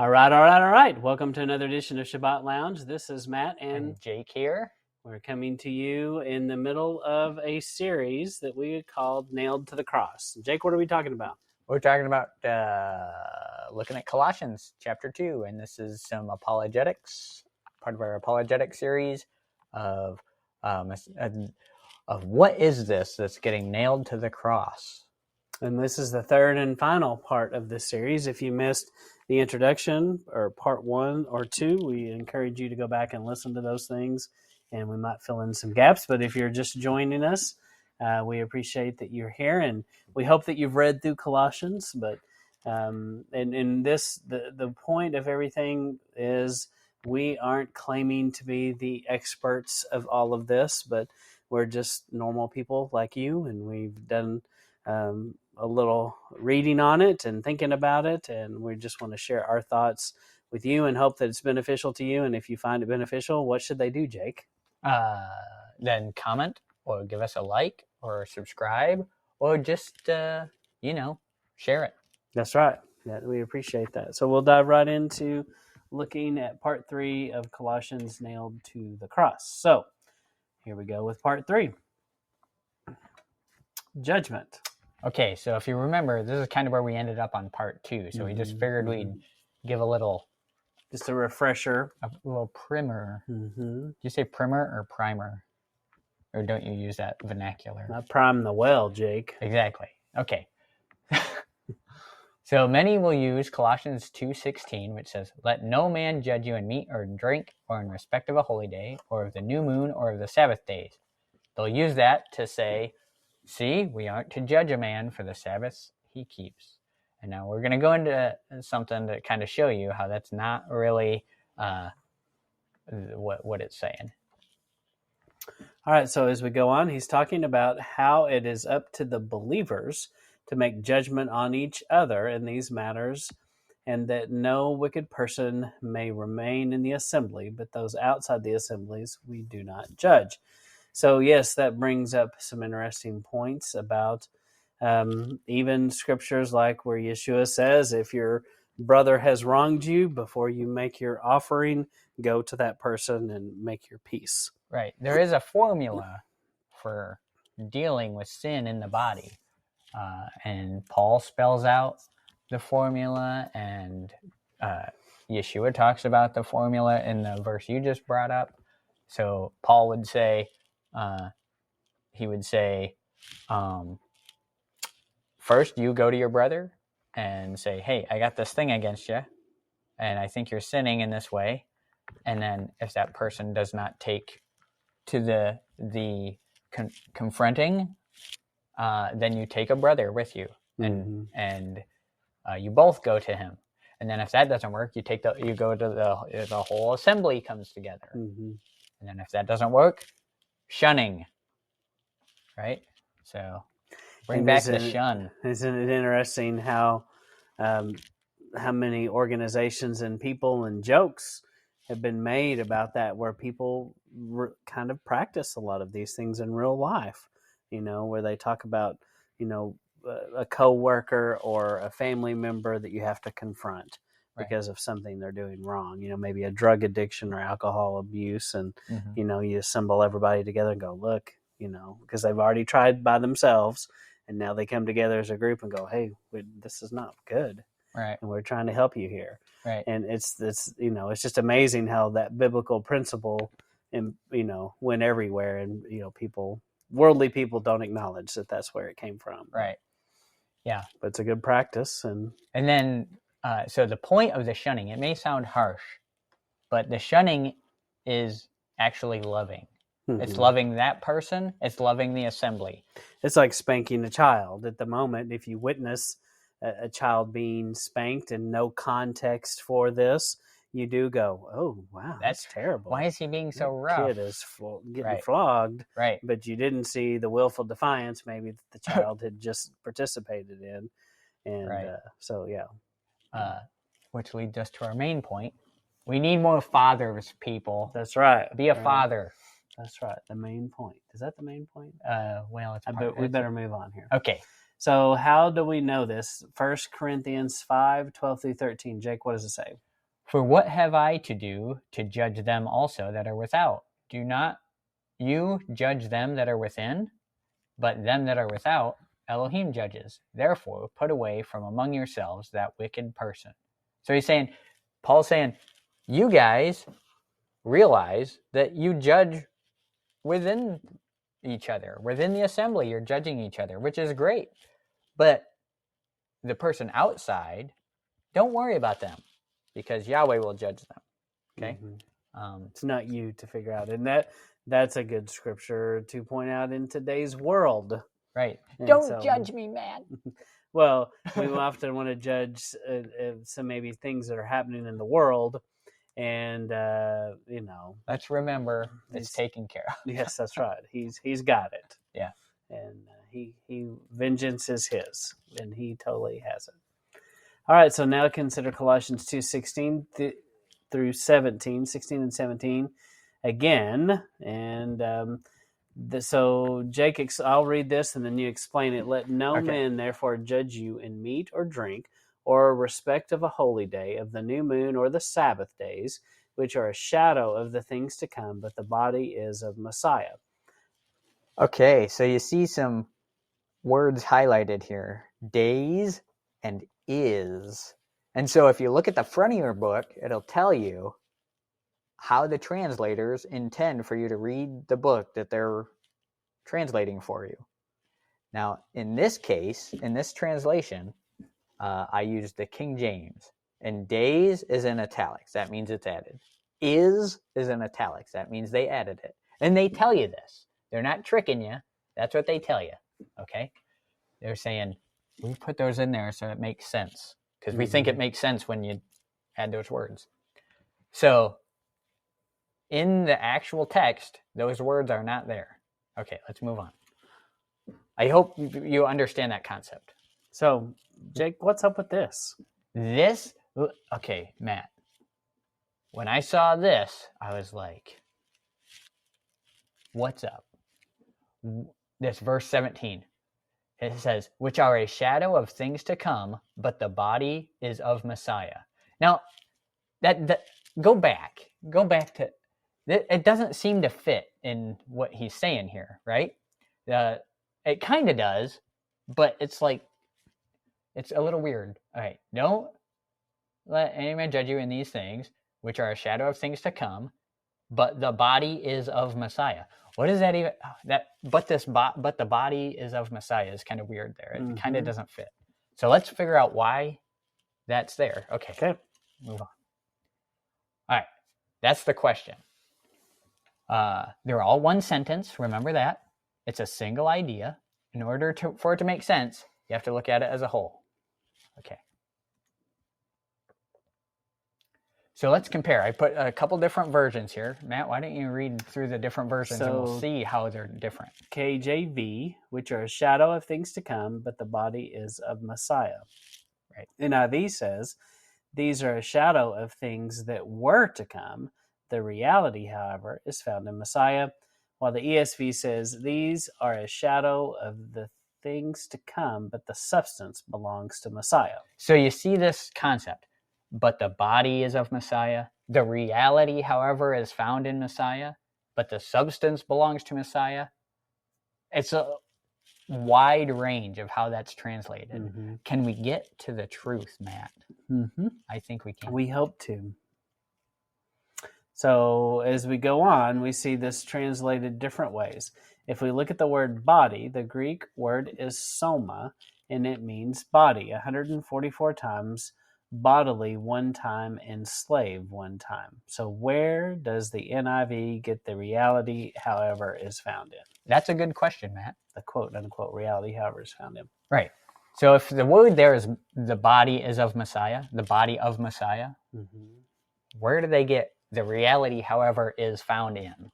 All right. Welcome to another edition of Shabbat Lounge. This is Matt, and Jake here. We're coming to you in the middle of a series that we called Nailed to the Cross. Jake, what are we talking about? We're talking about looking at Colossians chapter 2, and this is some apologetics, part of our apologetic series of what is this that's getting nailed to the cross. And this is the third and final part of this series. If you missed the introduction or part 1 or 2, we encourage you to go back and listen to those things, and we might fill in some gaps. But if you're just joining us, we appreciate that you're here, and we hope that you've read through Colossians. But and in this, the point of everything is we aren't claiming to be the experts of all of this, but we're just normal people like you, and we've done a little reading on it and thinking about it, and we just want to share our thoughts with you and hope that it's beneficial to you. And if you find it beneficial, what should they do, Jake? Then comment or give us a like or subscribe or just share it. That's right. Yeah, we appreciate that. So we'll dive right into looking at part 3 of Colossians, Nailed to the Cross. So here we go with part 3. Judgment. Okay, so if you remember, this is kind of where we ended up on part 2. So we just figured we'd give a little... Just a refresher. A little primer. Mm-hmm. Do you say primer or primer? Or don't you use that vernacular? Not prime the well, Jake. Exactly. Okay. So many will use Colossians 2:16, which says, "Let no man judge you in meat or drink, or in respect of a holy day, or of the new moon, or of the Sabbath days." They'll use that to say, see, we aren't to judge a man for the Sabbaths he keeps. And now we're going to go into something to kind of show you how that's not really what it's saying. All right, so as we go on, he's talking about how it is up to the believers to make judgment on each other in these matters, and that no wicked person may remain in the assembly, but those outside the assemblies we do not judge. So yes, that brings up some interesting points about even scriptures like where Yeshua says, if your brother has wronged you, before you make your offering, go to that person and make your peace. Right. There is a formula for dealing with sin in the body. And Paul spells out the formula, and Yeshua talks about the formula in the verse you just brought up. So Paul would say, first you go to your brother and say, hey, I got this thing against you, and I think you're sinning in this way. And then if that person does not take to the confronting, then you take a brother with you, and you both go to him. And then if that doesn't work, you go to the whole assembly comes together. And then if that doesn't work, shunning. Right? So bring back the shun. Isn't it interesting how many organizations and people and jokes have been made about that, where people kind of practice a lot of these things in real life, where they talk about, a coworker or a family member that you have to confront because of something they're doing wrong, maybe a drug addiction or alcohol abuse. And, you assemble everybody together and go, look, because they've already tried by themselves, and now they come together as a group and go, hey, this is not good. Right. And we're trying to help you here. Right. And it's just amazing how that biblical principle, went everywhere, and, worldly people don't acknowledge that that's where it came from. Right. Yeah. But it's a good practice. And then, so the point of the shunning, it may sound harsh, but the shunning is actually loving. It's loving that person. It's loving the assembly. It's like spanking a child. At the moment, if you witness a child being spanked and no context for this, you do go, oh, wow, that's terrible. Why is he being so rough? Kid is getting flogged. Right. But you didn't see the willful defiance maybe that the child had just participated in. And so, yeah. Which leads us to our main point. We need more fathers, people. That's right. Be a father. That's right. The main point. Is that the main point? Well, we better move on here. Okay. So how do we know this? 1 Corinthians 5:12 through 13. Jake, what does it say? For what have I to do to judge them also that are without? Do not you judge them that are within, but them that are without Elohim judges. Therefore, put away from among yourselves that wicked person. So Paul's saying, you guys realize that you judge within each other. Within the assembly, you're judging each other, which is great. But the person outside, don't worry about them, because Yahweh will judge them. Okay? It's not you to figure out. And that's a good scripture to point out in today's world. Right. And don't judge me, man. Well, we often want to judge some maybe things that are happening in the world. And, let's remember it's taken care of. Yes, that's right. He's got it. Yeah. And he vengeance is his, and he totally has it. All right, so now consider Colossians 2:16 through 17, 16 and 17 again. And so Jake, I'll read this and then you explain it. Let no man therefore judge you in meat or drink, or respect of a holy day, of the new moon, or the Sabbath days, which are a shadow of the things to come, but the body is of Messiah. Okay, so you see some words highlighted here. Days and is. And so if you look at the front of your book, it'll tell you how the translators intend for you to read the book that they're translating for you. Now, in this case, in this translation, I used the King James. And days is in italics. That means it's added. Is in italics. That means they added it. And they tell you this. They're not tricking you. That's what they tell you. Okay? They're saying, we put those in there so it makes sense. Because we think it makes sense when you add those words. So, in the actual text, those words are not there. Okay, let's move on. I hope you understand that concept. So, Jake, what's up with this? Okay, Matt. When I saw this, I was like, what's up? This verse 17. It says, which are a shadow of things to come, but the body is of Messiah. Now, that go back to, it doesn't seem to fit in what he's saying here, right? It kind of does, but it's like, it's a little weird. All right, don't let any man judge you in these things, which are a shadow of things to come, but the body is of Messiah. What is that even? But the body is of Messiah is kind of weird there. It kind of doesn't fit. So let's figure out why that's there. Okay. Move on. All right. That's the question. They're all one sentence. Remember that. It's a single idea. In order for it to make sense, you have to look at it as a whole. Okay. So let's compare. I put a couple different versions here. Matt, why don't you read through the different versions and we'll see how they're different. KJV, which are a shadow of things to come, but the body is of Messiah. Right. NIV says, these are a shadow of things that were to come. The reality, however, is found in Messiah. While the ESV says, these are a shadow of the things to come, but the substance belongs to Messiah. So you see this concept. But the body is of Messiah. The reality, however, is found in Messiah, but the substance belongs to Messiah. It's a wide range of how that's translated. Can we get to the truth, Matt? I think we can. We hope to. So as we go on, we see this translated different ways. If we look at the word body, the Greek word is soma, and it means body 144 times, bodily one time, and slave one time. So where does the NIV get the reality, however, is found in? That's a good question, Matt. The quote-unquote reality, however, is found in. Right. So if the word there is the body is of Messiah, the body of Messiah, where do they get the reality, however, is found in?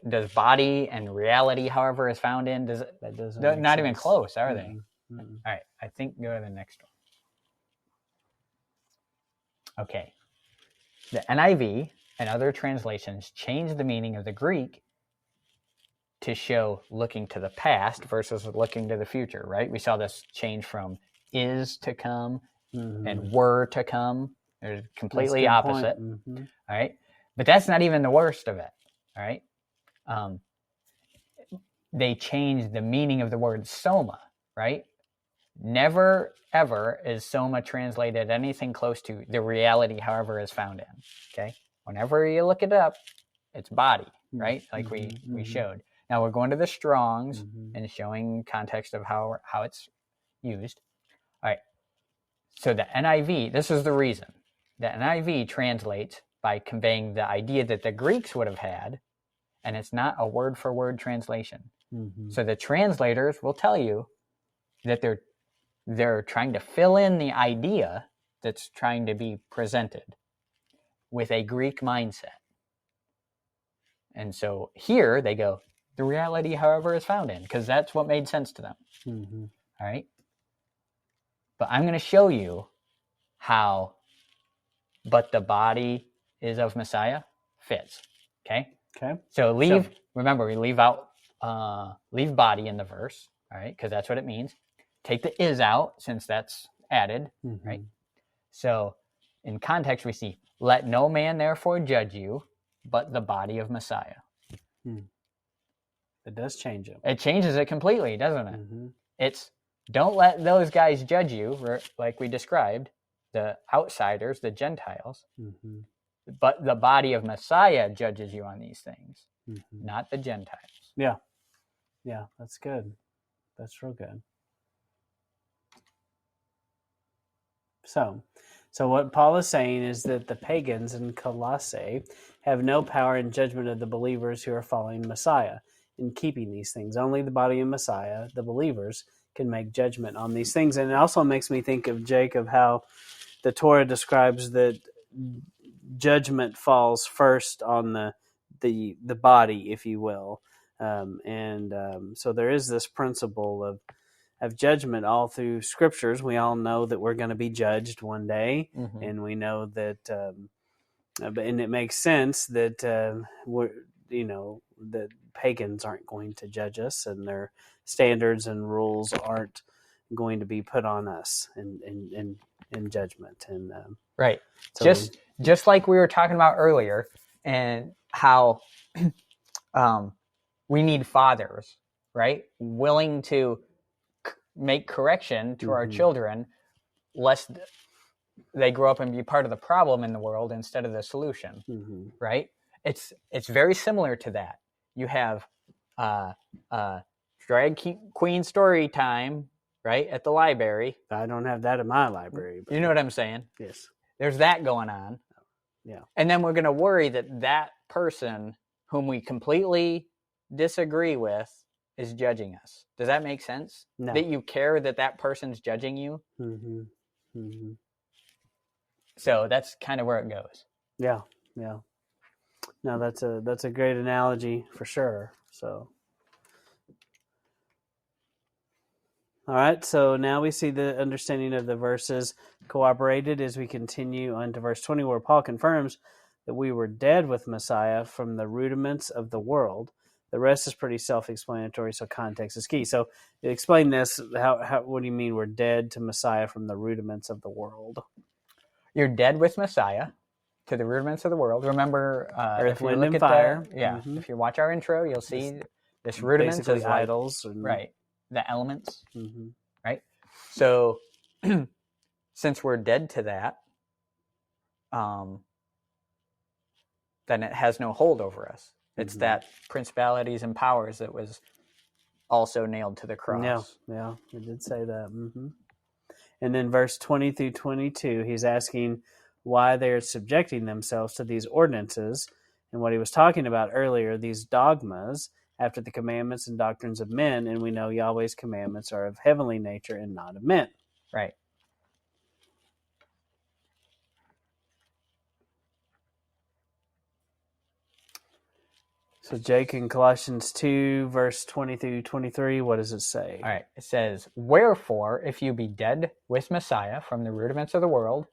Does body and reality, however, is found in? That doesn't they're not sense. even close, are they? All right. I think go to the next one. Okay. The NIV and other translations change the meaning of the Greek to show looking to the past versus looking to the future, right? We saw this change from is to come and were to come. They're completely That's a good opposite. point. All right. But that's not even the worst of it. All right. They changed the meaning of the word soma, right? Never, ever is soma translated anything close to the reality, however, is found in. Okay. Whenever you look it up, it's body, right? Like we showed. Now we're going to the Strongs and showing context of how it's used. All right. So the NIV, this is the reason. The NIV translates by conveying the idea that the Greeks would have had, and it's not a word-for-word translation. So the translators will tell you that they're trying to fill in the idea that's trying to be presented with a Greek mindset. And so here they go, the reality, however, is found in, because that's what made sense to them. All right? But I'm going to show you how but the body is of Messiah fits. Okay? Okay. So remember, we leave body in the verse, all right? Because that's what it means. Take the is out, since that's added, right? So in context, we see, let no man therefore judge you, but the body of Messiah. It does change it. It changes it completely, doesn't it? It's, don't let those guys judge you, like we described, the outsiders, the Gentiles, but the body of Messiah judges you on these things, not the Gentiles. Yeah, that's good. That's real good. So what Paul is saying is that the pagans in Colossae have no power in judgment of the believers who are following Messiah in keeping these things. Only the body of Messiah, the believers, can make judgment on these things. And it also makes me think of Jacob, how the Torah describes that judgment falls first on the body, if you will. So there is this principle of judgment all through scriptures. We all know that we're going to be judged one day, and we know that, and it makes sense that that pagans aren't going to judge us, and their standards and rules aren't going to be put on us in judgment. And right, so just like we were talking about earlier, and how we need fathers, right, willing to make correction to our children, lest they grow up and be part of the problem in the world instead of the solution. Right? It's very similar to that. You have drag queen story time, right, at the library. I don't have that in my library. But you know what I'm saying? Yes. There's that going on. Yeah. And then we're going to worry that person whom we completely disagree with is judging us. Does that make sense? No. That you care that person's judging you? So that's kind of where it goes. Yeah. No, that's a great analogy for sure. So, all right. So now we see the understanding of the verses cooperated as we continue on to verse 20, where Paul confirms that we were dead with Messiah from the rudiments of the world. The rest is pretty self-explanatory, so context is key. So explain this. What do you mean we're dead to Messiah from the rudiments of the world? You're dead with Messiah to the rudiments of the world. Remember, earth, wind, and fire. If you watch our intro, you'll see this rudiments basically is idols. Right. The elements. Right? So since we're dead to that, then it has no hold over us. It's that principalities and powers that was also nailed to the cross. Yeah, it did say that. And then verse 20 through 22, he's asking why they're subjecting themselves to these ordinances, and what he was talking about earlier, these dogmas, after the commandments and doctrines of men, and we know Yahweh's commandments are of heavenly nature and not of men. Right. So Jake, in Colossians 2, verse 20 through 23, what does it say? All right. It says, wherefore, if you be dead with Messiah from the rudiments of the world,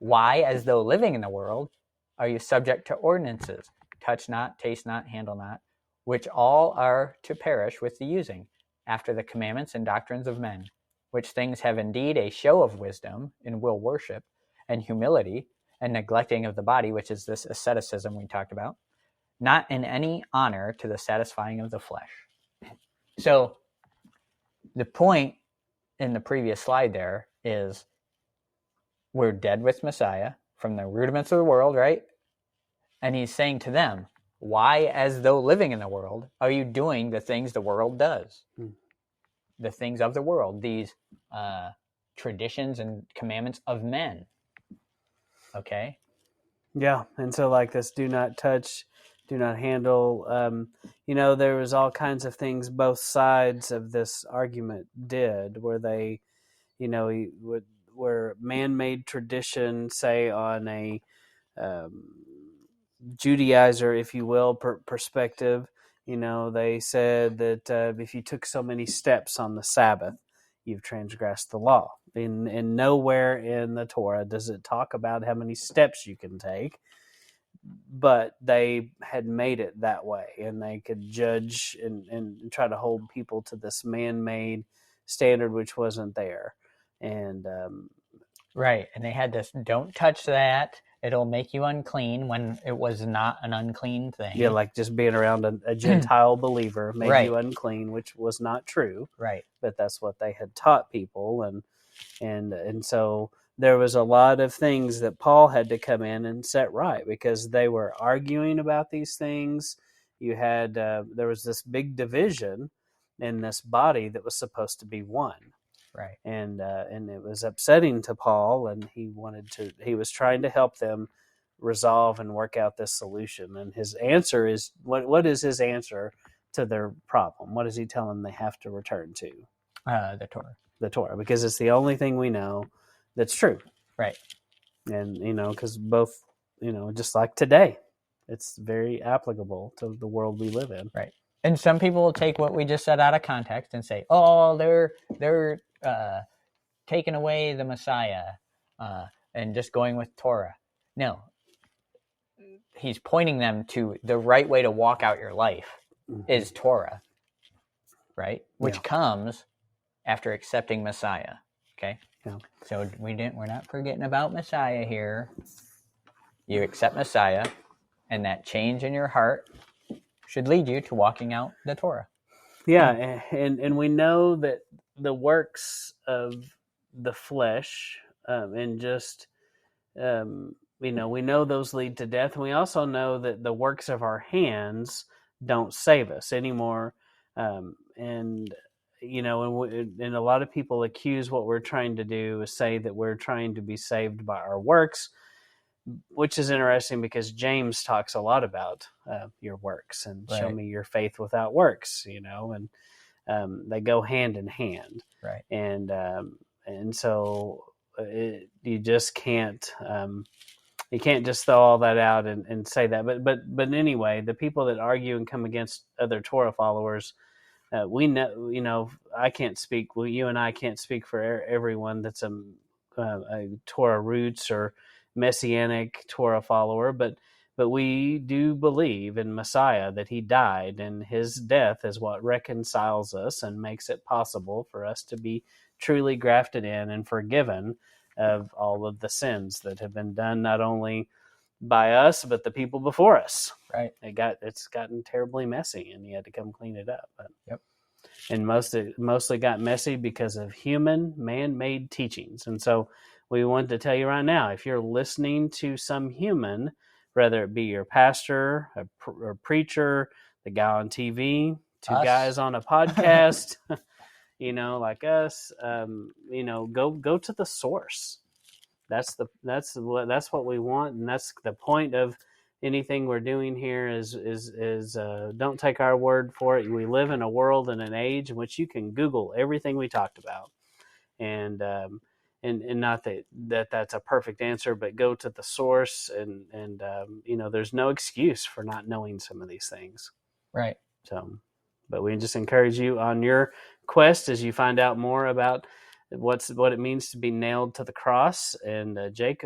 why, as though living in the world, are you subject to ordinances? Touch not, taste not, handle not, which all are to perish with the using, after the commandments and doctrines of men, which things have indeed a show of wisdom in will worship and humility and neglecting of the body, which is this asceticism we talked about, not in any honor to the satisfying of the flesh. So the point in the previous slide there is we're dead with Messiah from the rudiments of the world, right? And he's saying to them, why, as though living in the world, are you doing the things the world does? The things of the world, these traditions and commandments of men. Okay? Yeah, and so like this, do not touch, do not handle. There was all kinds of things both sides of this argument did, where they, where man-made tradition, say on a Judaizer, if you will, perspective, they said that if you took so many steps on the Sabbath, you've transgressed the law. And nowhere in the Torah does it talk about how many steps you can take, but they had made it that way, and they could judge and try to hold people to this man-made standard which wasn't there. And right, and they had this, don't touch that, it'll make you unclean, when it was not an unclean thing. Yeah, like just being around a Gentile believer made right. you unclean, which was not true. Right. But that's what they had taught people, and so there was a lot of things that Paul had to come in and set right, because they were arguing about these things. You had there was this big division in this body that was supposed to be one. Right. And it was upsetting to Paul, and he was trying to help them resolve and work out this solution. And his answer is, what is his answer to their problem? What does he tell them they have to return to? The Torah. The Torah, because it's the only thing we know that's true. Right. And, because both, just like today, it's very applicable to the world we live in. Right. And some people will take what we just said out of context and say, oh, they're taking away the Messiah and just going with Torah. No. He's pointing them to the right way to walk out your life is Torah, right? Which comes after accepting Messiah. Okay? Yeah. So we're not forgetting about Messiah here. You accept Messiah, and that change in your heart should lead you to walking out the Torah. Yeah, and we know that the works of the flesh and just we know those lead to death, and we also know that the works of our hands don't save us anymore. And a lot of people accuse what we're trying to do is say that we're trying to be saved by our works, which is interesting because James talks a lot about your works and show me your faith without works, and they go hand in hand. Right. And so you just can't, you can't just throw all that out and say that. But anyway, the people that argue and come against other Torah followers, we know, I can't speak. Well, you and I can't speak for everyone that's a Torah roots or Messianic Torah follower, but we do believe in Messiah, that he died, and his death is what reconciles us and makes it possible for us to be truly grafted in and forgiven of all of the sins that have been done, not only by us, but the people before us. Right. It's gotten terribly messy, and you had to come clean it up. Yep. And mostly got messy because of human, man-made teachings. And so we want to tell you right now, if you're listening to some human, whether it be your pastor, a preacher, the guy on TV, two guys on a podcast, like us, go to the source. That's what we want, and that's the point of anything we're doing here is don't take our word for it. We live in a world and an age in which you can Google everything we talked about, and not that's a perfect answer, but go to the source, and there's no excuse for not knowing some of these things. Right. So, but we just encourage you on your quest as you find out more about what it means to be nailed to the cross. And Jake,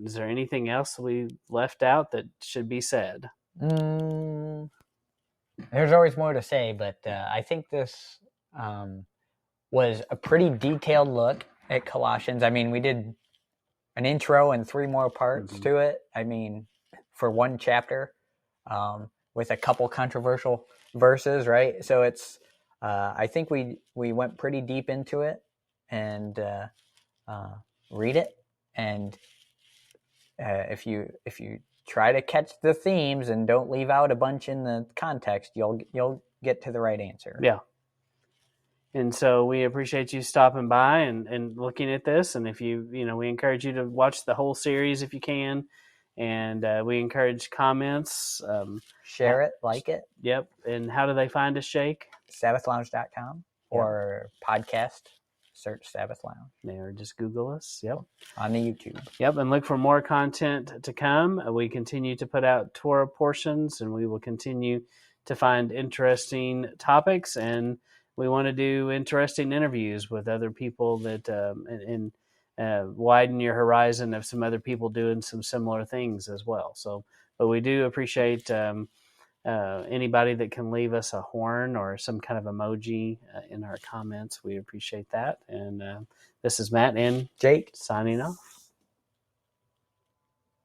is there anything else we left out that should be said? There's always more to say, but I think this was a pretty detailed look at Colossians. I mean, we did an intro and 3 more parts to it. I mean, for one chapter, with a couple controversial verses, right? So it's, I think we went pretty deep into it, and read it. And if you try to catch the themes and don't leave out a bunch in the context, you'll get to the right answer. Yeah. And so we appreciate you stopping by and looking at this. And if we encourage you to watch the whole series if you can. And we encourage comments. Share it, like it. Yep. And how do they find us, Jake? SabbathLounge.com or podcast. Search Sabbath Lounge. Or just Google us. Yep. On the YouTube. Yep. And look for more content to come. We continue to put out Torah portions, and we will continue to find interesting topics. And we want to do interesting interviews with other people that and widen your horizon of some other people doing some similar things as well. So, but we do appreciate anybody that can leave us a horn or some kind of emoji in our comments. We appreciate that. And this is Matt and Jake signing off.